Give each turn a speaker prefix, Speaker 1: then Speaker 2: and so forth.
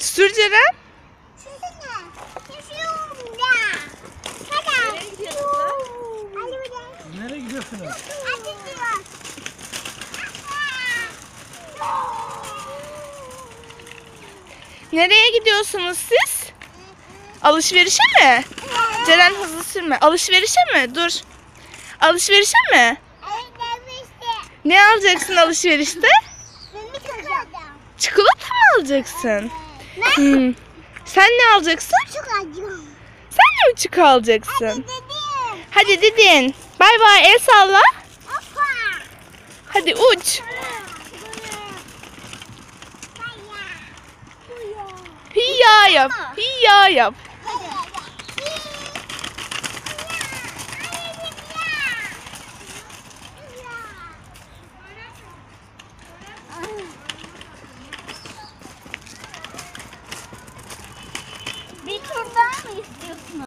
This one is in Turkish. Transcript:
Speaker 1: Sür Ceren.
Speaker 2: Nereye gidiyorsunuz?
Speaker 1: Nereye gidiyorsunuz siz? Alışverişe mi? Ceren hızlı sürme. Alışverişe mi? Dur. Alışverişe mi? Ne alacaksın alışverişte? Çikolata mı alacaksın? Hmm. Sen ne alacaksın? Sen de mi çikolata alacaksın? Hadi dedin. Bay bay, el salla. Hadi uç. Hiya yap. Hiya yap.
Speaker 3: Bir tur daha mı istiyorsunuz?